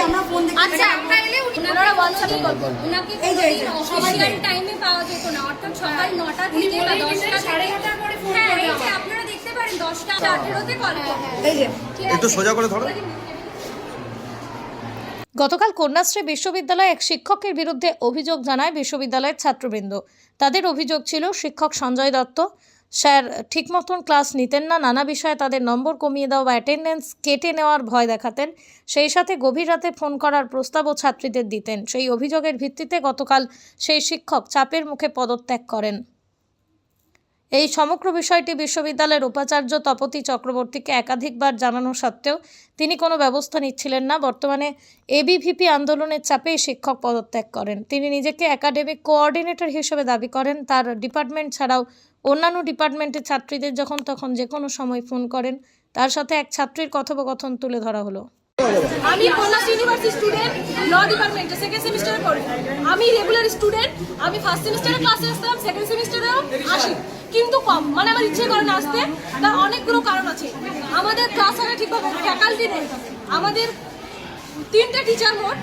আমরা ফোন দেখি। আচ্ছা আমরা এলে ওনারা WhatsApp কল ওনাকে অফিশিয়াল টাইমে পাওয়া যেত না, অর্থাৎ সকাল 9টা থেকে বা 10টা 11:30 পরে ফোন করে। এই যে আপনারা দেখতে পারেন 10টা 18তে কল করে। এই যে একটু সোজা করে ধরো। গতকাল কন্যাশ্রী বিশ্ববিদ্যালয়ে এক শিক্ষকের বিরুদ্ধে অভিযোগ জানায় বিশ্ববিদ্যালয়ের ছাত্রবৃন্দ। তাদের অভিযোগ ছিল শিক্ষক সঞ্জয় দত্ত স্যার ঠিক মতন ক্লাস নিতেন না, নানা বিষয়ে তাদের নম্বর কমিয়ে দেওয়া বা অ্যাটেন্ডেন্স কেটে নেওয়ার ভয় দেখাতেন, সেই সাথে গভীর রাতে ফোন করার প্রস্তাবও ছাত্রীদের দিতেন। সেই অভিযোগের ভিত্তিতে গতকাল সেই শিক্ষক চাপের মুখে পদত্যাগ করেন। এই সমগ্র বিষয়টি বিশ্ববিদ্যালয়ের উপাচার্য তপতী চক্রবর্তীকে একাধিকবার জানানো সত্ত্বেও তিনি কোনো ব্যবস্থা নিচ্ছিলেন না। বর্তমানে এবিভিপি আন্দোলনের চাপে শিক্ষক পদত্যাগ করেন। তিনি নিজেকে একাডেমিক কোঅর্ডিনেটর হিসেবে দাবি করেন। তার ডিপার্টমেন্ট ছাড়াও অন্যান্য ডিপার্টমেন্টের ছাত্রীদের যখন তখন যে কোনো সময় ফোন করেন। তার সাথে এক ছাত্রীর কথোপকথন তুলে ধরা হলো। আমি কন্যাশ্রী ইউনিভার্সিটি স্টুডেন্ট, ল ডিপার্টমেন্টে সেকেন্ড সেমিস্টারে পড়ি। আমি রেগুলার স্টুডেন্ট, আমি ফার্স্ট সেমিস্টারে ক্লাসে আসতাম, সেকেন্ড সেমিস্টারেও আসি, কিন্তু কম, মানে আমার ইচ্ছে করে না আসতে। তার অনেকগুলো কারণ আছে। আমাদের ক্লাস হয় ঠিকভাবে, ফ্যাকাল্টি নেই। আমাদের 3টে টিচার, মোট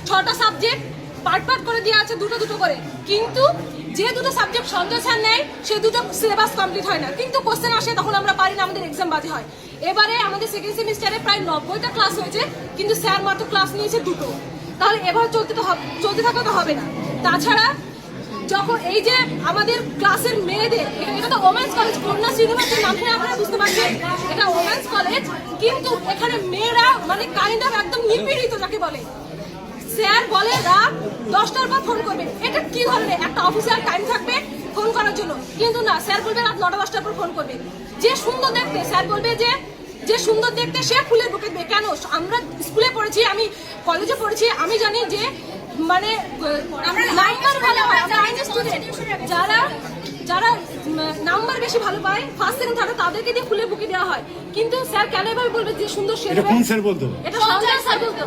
6টা সাবজেক্ট পার্ট করে দেওয়া আছে, দুটো করে, কিন্তু যে দুটো সাবজেক্ট সঞ্জয় স্যার নেয় সে দুটো সিলেবাস কমপ্লিট হয় না, কিন্তু কোশ্চেন আসে তখন আমরা পারি না, আমাদের এক্সাম বাজে হয়। এবারে আমাদের সেকেন্ড সেমিস্টারে প্রায় 90টা ক্লাস হয়েছে, কিন্তু স্যার মাত্র ক্লাস নিয়েছে 2টো। তাহলে এবার চলতে থাকা তো হবে না। তাছাড়া যখন এই যে আমাদের ক্লাসের মেয়েদের, এটা তো ওমেন্স কলেজ, কন্যাশ্রী ইউনিভার্সিটির নাম শুনে আপনারা বুঝতে পারছেন এটা ওমেন্স কলেজ, কিন্তু এখানে মেয়েরা মানে কাইন্ড অফ একদম নিপীড়িত যাকে বলে। স্যার বলে রাত 10টার পর ফোন করবে। এটা কি ধরনের একটা অফিসিয়াল টাইম থাকবে ফোন করার জন্য, কিন্তু না, স্যার বলবে রাত 9টা 10টার পর ফোন করবে। যে সুন্দর দেখতে, স্যার বলবে যে সুন্দর দেখতে সে ফুলের বুকে দেবে। কেন? আমরা স্কুলে পড়েছি, আমি কলেজে পড়েছি, আমি জানি যে মানে নাম্বার ভালো হয়, যারা নাম্বার বেশি ভালো পায় ফার্স্ট সেকেন্ড থার্ড, তাদেরকে দিয়ে ফুলের বুকে দেওয়া হয়। কিন্তু স্যার কেন এভাবে বলবে যে সুন্দর সে? এটা কোন স্যার বলতো? এটা সঞ্জয় স্যার বলতো।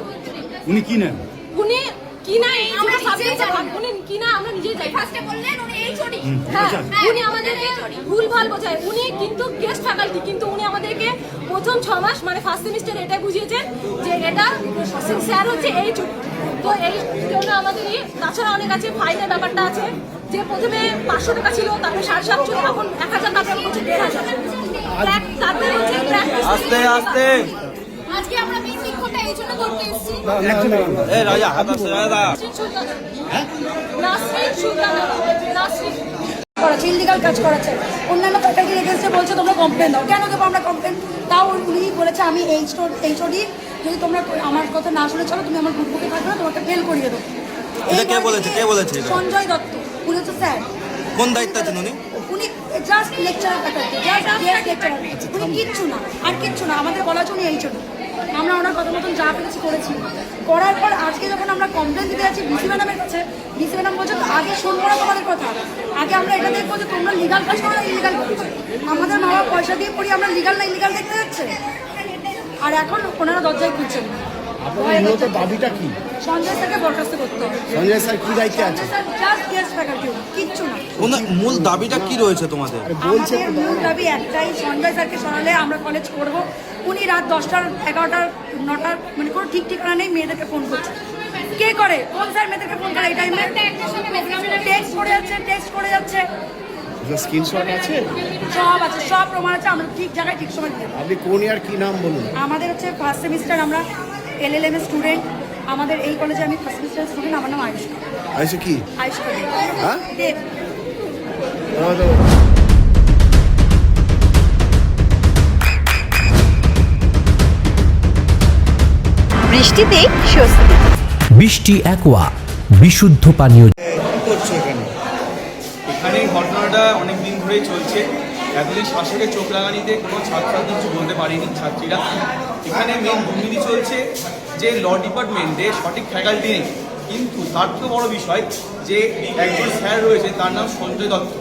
উনি কি নেন? উনি কি না আমরা উনি কি না আমরা নিজেই জানি। ফার্স্টে বললেন উনি এইচওডি, হ্যাঁ উনি আমাদেরকে ভুলভাল বোঝায়। উনি কিন্তু গেস্ট ফ্যাকাল্টি, কিন্তু উনি আমাদেরকে প্রথম 6 মাস মানে ফার্স্ট সেমিস্টার এটাই বুঝিয়েছেন যে এটা স্যার হচ্ছে এইচওডি। তো এই জন্য আমাদের তাছাড়া অনেক আছে, ফাইনের ব্যাপারটা আছে, যে প্রথমে 500 টাকা ছিল, তারপরে 750, এখন 1000 টাকা হচ্ছে 1500। তারপরে হচ্ছে আস্তে আস্তে আজকে আমরা মেন শিক্ষকটা এই জন্য করতে এসেছি। এই রাজা হাত আছে রাজা। ইললিগাল কাজ করাচ্ছে, অন্যান্য ফ্যাকাল্টির এগেন্সে বলছে তোমরা কমপ্লেন দাও। কেন দেবো আমরা কমপ্লেন? তাও উনি বলেছে আমি এইচওডি, যদি তোমরা আমার কথা না শুনে চলো তুমি আমার গ্রুপে থাকবে না, তোমাকে ফেল করিয়ে দেবো। এটা কে বলেছে? কে বলেছে? সঞ্জয় দত্ত, উনি হচ্ছে স্যার। কোন দায়িত্ব আছেন উনি? উনি just lecturer faculty, just lecturer, উনি কিচ্ছু না, আর কিচ্ছু না। আমাদের বলা হচ্ছে উনি এইচওডি। আমরা ওনার কথা মতন যা পেরেছি করেছি। করার পর আজকে যখন আমরা কমপ্লেন দিতে যাচ্ছি ডিসি ম্যাডামের কাছে, ডিসি ম্যাডাম বলছে আগে শুনবো না তোমাদের কথা, আগে আমরা এটা দেখবো যে তোমরা লিগাল কাজ করো না ইলিগাল করছো। আমাদের মা বাবা পয়সা দিয়ে পড়ি, আমরা লিগাল না ইলিগাল দেখতে যাচ্ছে। আর এখন ওনারা দরজায় খুঁজছেন। দাবিটা কি? সঞ্জয় স্যারকে বরখাস্ত করতে হবে। সঞ্জয় স্যার কি দায়িত্বে আছে? জাস্ট গেস্ট ফ্যাকাল্টি, কিচ্ছু না। মূল দাবিটা কি রয়েছে তোমাদের? আমাদের মূল দাবি একটাই, সঞ্জয় স্যারকে সরালে আমরা কলেজ করবো। উনি রাত 10টার 11টার 9টার মানে কোনো ঠিক ঠিকানা নেই, মেয়েদেরকে ফোন করছে। কে করে? কোন স্যার মেয়েদেরকে ফোন করে এই টাইমে? টেক্সট করে যাচ্ছে। স্ক্রিনশট আছে, সব আছে, সব প্রমাণ আছে। আমরা ঠিক জায়গায় ঠিক সময় দিতে। আপনি কোন ইয়ার কি নাম বলুন? আমাদের হচ্ছে ফার্স্ট সেমিস্টার, আমরা LLM স্টুডেন্ট। আমাদের এই কলেজে আমি ফার্স্ট সেমিস্টার স্টুডেন্ট। আমার নাম আয়ুষ্কা। আয়ুষ্কা কি? আয়ুষ্কা হ্যাঁ দেব। বৃষ্টিতে স্বস্তি। বৃষ্টি অ্যাকোয়া বিশুদ্ধ পানীয়। এখানে ঘটনাটা অনেক দিন ধরেই চলছে। এতদিন শাসকের চোখ লাগানিতে কোনো ছাত্ররা কিছু বলতে পারেনি ছাত্রীরা। এখানে মেন দুর্নীতি চলছে যে ল ডিপার্টমেন্টে সঠিক ফ্যাকাল্টি নেই, কিন্তু তার থেকে বড় বিষয় যে একজন স্যার রয়েছে, তার নাম সঞ্জয় দত্ত।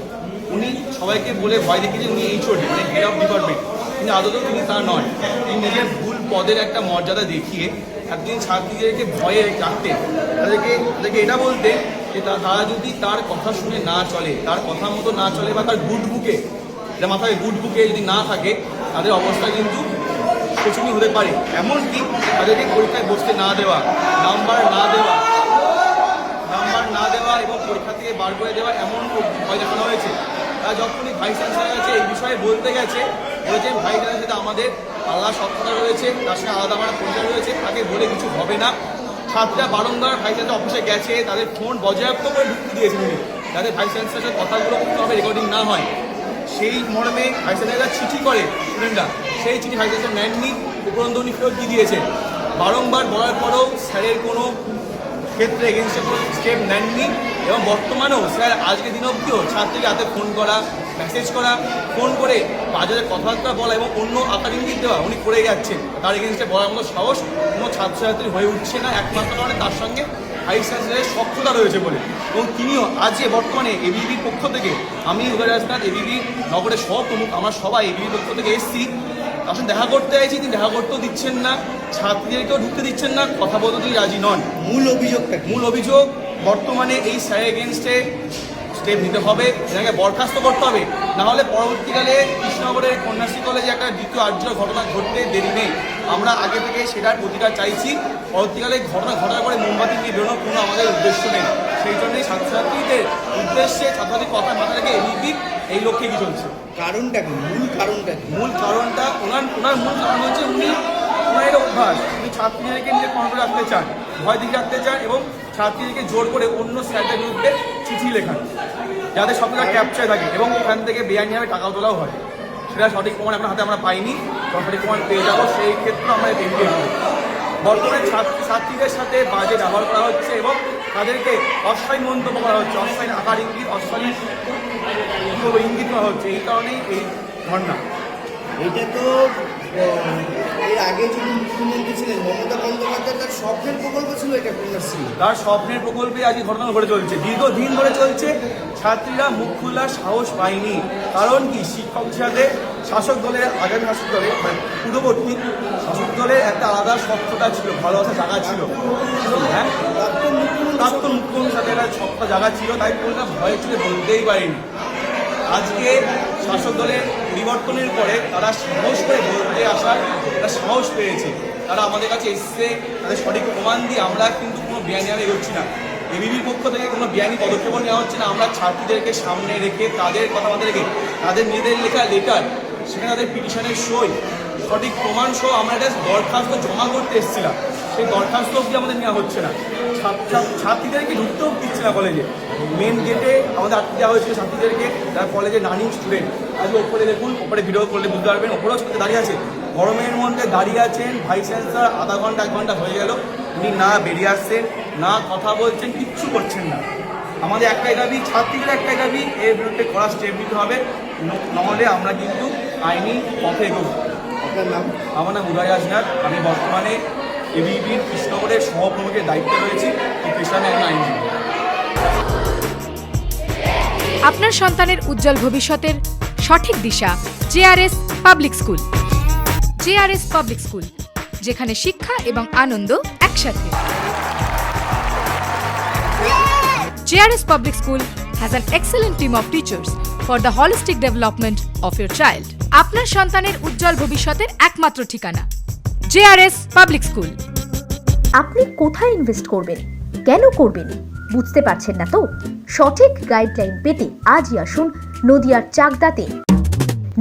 উনি সবাইকে বলে ভয় দেখিয়েছেন উনি এইচওডি মানে হেড অফ ডিপার্টমেন্ট, কিন্তু আদতেও তিনি তা নয়। তিনি নিজের ভুল পদের একটা মর্যাদা দেখিয়ে একদিন ছাত্রীদেরকে ভয়ে রাখতেন, তাদেরকে এটা বলতেন যে তারা যদি তার কথা শুনে না চলে, তার কথা মতো না চলে, বা তার গুড বুকে মাথায় গুড বুকে যদি না থাকে, তাদের অবস্থা কিন্তু শোচনীয় হতে পারে। এমনকি তাদেরকে পরীক্ষায় বসতে না দেওয়া, নাম্বার না দেওয়া এবং পরীক্ষা থেকে বার করে দেওয়া, এমন ভয় দেখানো হয়েছে। তারা যখনই ভাইস চ্যান্সেলার কাছে এই বিষয়ে বলতে গেছে, বলেছেন ভাইস চ্যান্সেলার সাথে আমাদের আলাদা সক্ষতা রয়েছে, তার সঙ্গে আলাদা আমার পরিচয় রয়েছে, তাকে বলে কিছু হবে না। ছাত্ররা বারংবার ভাইস চ্যান্সেলার অফিসে গেছে, তাদের ফোন বজ্রাপ্ত করে ঢুকতে দিয়েছেন উনি, যাতে ভাইস চ্যান্সেলারের সাথে কথাগুলো করতে হবে, রেকর্ডিং না হয়। সেই মর্মে ভাইস চ্যান্সেলার চিঠি করে স্টুডেন্টরা, সেই চিঠি ভাইস চ্যান্সেলার নেননি, উপরন্তু উনি ফেরত দিয়ে দিয়েছেন। বারংবার বলার পরেও স্যারের কোনো ক্ষেত্রে এগেনস্টে কোনো স্টেপ নেননি। এবং বর্তমানেও স্যার আজকে দিন অবধিও ছাত্রীকে হাতে ফোন করা, মেসেজ করা, ফোন করে বাজারে কথাবার্তা বলা এবং অন্য আকার ইঙ্গিত দেওয়া উনি করে যাচ্ছেন। তার এগেনস্টে বলার মতো সাহস কোনো ছাত্রছাত্রী হয়ে উঠছে না, একমাত্র কারণে তার সঙ্গে ভাইস চ্যান্সেলারের সক্ষতা রয়েছে বলে। এবং তিনিও আজকে বর্তমানে এবিবির পক্ষ থেকে, আমি উদয়রাজনাথ এবিবি নগরের সহপ্রমুখ, আমরা সবাই এবিবির পক্ষ থেকে এসেছি, তার সঙ্গে দেখা করতে চাইছি, তিনি দেখা করতেও দিচ্ছেন না, ছাত্রীদেরকেও ঢুকতে দিচ্ছেন না, কথা বলতে তিনি রাজি নন। মূল অভিযোগ বর্তমানে এই স্যারের এগেনস্টে স্টেপ নিতে হবে, এনাকে বরখাস্ত করতে হবে, নাহলে পরবর্তীকালে কৃষ্ণনগরের কন্যাশ্রী কলেজে একটা দ্বিতীয় আর্যর ঘটনা ঘটতে দেরি নেই। আমরা আগে থেকে সেটার প্রতিকার চাইছি। পরবর্তীকালে ঘটনা ঘটার পরে মোমবাতি নিয়ে বেরোনোর কোনো আমাদের উদ্দেশ্য নেই। সেই জন্যই ছাত্রছাত্রীদের উদ্দেশ্যে ছাত্রছাত্রীর কথা মাথা রেখে এবিপি এই লক্ষ্যে কি চলছে। মূল কারণটা ওনার মূল কারণ হচ্ছে ওনার এটা অভ্যাস, উনি ছাত্রীদেরকে নিজে কন্ট্রোল রাখতে চান, ভয় দিকে রাখতে চান এবং ছাত্রীদেরকে জোর করে অন্য স্যারদের বিরুদ্ধে চিঠি লেখান, যাতে সব কিছু ক্যাপচার থাকে এবং এখান থেকে বেআইনিভাবে টাকাও তোলাও হয়। সেটা সঠিক প্রমাণ এখন হাতে আমরা পাইনি, সঠিক প্রমাণ পেয়ে যাবো, সেই ক্ষেত্রে আমরা এগিয়ে যাবো। বর্তমানে ছাত্রীদের সাথে বাজে ব্যবহার করা হচ্ছে এবং তাদেরকে অশ্লীল মন্তব্য করা হচ্ছে, অশ্লীল আকার ইঙ্গিত, অশ্লীল ইঙ্গিত করা হচ্ছে। এই কারণেই এই ঘটনা। এটা তো এর আগে যিনি মুখ্যমন্ত্রী ছিলেন মমতা বন্দ্যোপাধ্যায়, তার স্বপ্নের প্রকল্প ছিল এটা কন্যাশ্রী। তার স্বপ্নের প্রকল্পে আজ ঘটনা ঘটে চলছে, দীর্ঘদিন ধরে চলছে। ছাত্রীরা মুখ খোলার সাহস পায়নি, কারণ কি শিক্ষক হিসাবে শাসক দলের, আগামী শাসক দলের পূর্ববর্তী শাসক দলের একটা আলাদা স্বচ্ছতা ছিল, ভালোবাসা জায়গা ছিল। হ্যাঁ, প্রাক্তন মুখ্যমন্ত্রীর সাথে একটা স্বচ্ছতা জায়গা ছিল, তাই পুরোটা ভয় ছিল, বলতেই পারেনি। আজকে শাসক দলের পরিবর্তনের পরে তারা সাহস করে বলতে আসার একটা সাহস পেয়েছে। তারা আমাদের কাছে এসছে, তাদের সঠিক প্রমাণ দিয়ে আমরা কিন্তু কোনো বেআইনিভাবে এগোচ্ছি না। এবিবির পক্ষ থেকে কোনো বেআইনি পদক্ষেপও নেওয়া হচ্ছে না। আমরা ছাত্রীদেরকে সামনে রেখে, তাদের কথা মাথায় রেখে, তাদের নিজেদের লেখা লেটার, সেখানে তাদের পিটিশনের সই, সঠিক প্রমাণ সহ আমরা একটা দরখাস্ত জমা করতে এসেছিলাম। সেই দরখাস্ত অবধি আমাদের নেওয়া হচ্ছে না। ছাত্রীদেরকে ঢুকতেও দিচ্ছে না কলেজে। মেন গেটে আমাদের আটকে দেওয়া হয়েছিল ছাত্রীদেরকে, যারা কলেজে রানিং স্টুডেন্ট। আজকে ওপরে দেখুন, ওপরে ভিডিও করলে বুঝতে পারবেন, ওপরেও ছাত্রী দাঁড়িয়ে আছে, গরমের মধ্যে দাঁড়িয়ে আছেন। ভাইস চ্যান্সেলর আধা ঘন্টা 1 ঘন্টা হয়ে গেল, উনি না বেরিয়ে আসছেন, না কথা বলছেন, কিচ্ছু করছেন না। আমাদের একটাই দাবি, ছাত্রীদের একটাই দাবি, এর বিরুদ্ধে কড়া স্টেপ নিতে হবে, নাহলে আমরা কিন্তু আইনি পথে এগোবো। আপনার নাম? আমার নাম উদয়রাজনাথ, আমি বর্তমানে এবিবির কৃষ্ণনগরের সহপ্রমুখের দায়িত্বে রয়েছি, পেশায় একজন আইনজীবী। আপনার সন্তানের উজ্জ্বল ভবিষ্যতের সঠিক দিশা JRS public school. JRS public school, যেখানে শিক্ষা এবং আনন্দ একসাথে। JRS public school has an excellent team of teachers for the holistic development of your child. আপনার সন্তানের উজ্জ্বল ভবিষ্যতের একমাত্র ঠিকানা জেআরএস পাবলিক স্কুল। আপনি কোথায় ইনভেস্ট করবেন, কেন করবেন, বুঝতে পারছেন না তো? সঠিক গাইডলাইন পেতে আজই আসুন নদিয়ার চাকদাতে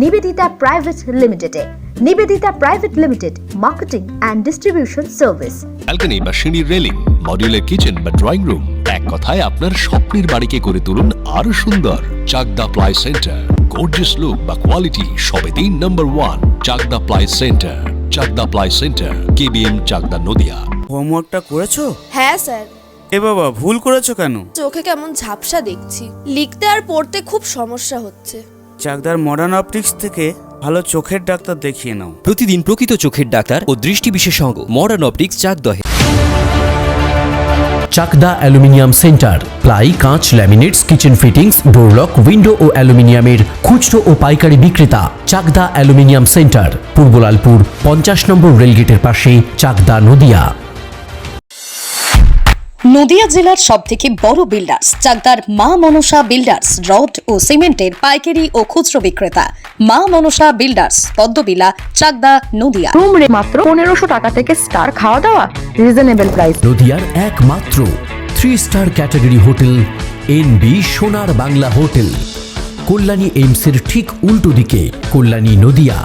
নিবেদিতা প্রাইভেট লিমিটেডে। Nivedita private limited, marketing and distribution service. Balcony বা সিঁড়ির রেলিং, মডিউলার কিচেন বা ড্রয়িং রুম, এক কথায় আপনার স্বপ্নের বাড়িকে করে তুলুন আরো সুন্দর। Chakdah ply centre, gorgeous look বা কোয়ালিটি সবে 3 number 1 Chakdah ply centre. Chakdah ply centre, KBM, Chakdah, Nadia. হোমওয়ার্কটা করেছো? হ্যাঁ স্যার। এ বাবা, ভুল করেছো কেন? চোখে কেমন ঝাপসা দেখছি, লিখতে আর পড়তে খুব সমস্যা হচ্ছে। চাকদার মডার্ন অপটিক্স থেকে ভালো চোখের ডাক্তার দেখিয়ে নাও। প্রতিদিন প্রকৃত চোখের ডাক্তার ও দৃষ্টি বিশেষজ্ঞ মডার্ন অপটিক্স, চাকদহে। চাকদা অ্যালুমিনিয়াম সেন্টার, প্লাই, কাঁচ, laminates, kitchen fittings, door lock, window ও অ্যালুমিনিয়ামের খুচরো ও পাইকারি বিক্রেতা। চাকদা অ্যালুমিনিয়াম সেন্টার, পূর্ব লালপুর 50 নম্বর রেলগেটের পাশে, চাকদা, নদিয়া। নদিয়া জেলার সবথেকে বড় বিল্ডার্স চাকদার মা মনসা বিল্ডার্স রড ও সিমেন্টের পাইকারি ও খুচরো বিক্রেতা মা মনসা বিল্ডার্স পদ্মবিলা চাকদা নদিয়া। রুম রে মাত্র 1500 টাকা থেকে স্টার খাওয়া দাওয়া রিজনেবল প্রাইস। নদিয়ার একমাত্র 3 স্টার ক্যাটাগরি হোটেল এনবি সোনার বাংলা হোটেল, কল্যাণী এইমসের ঠিক উল্টো দিকে, কল্যাণী নদিয়া।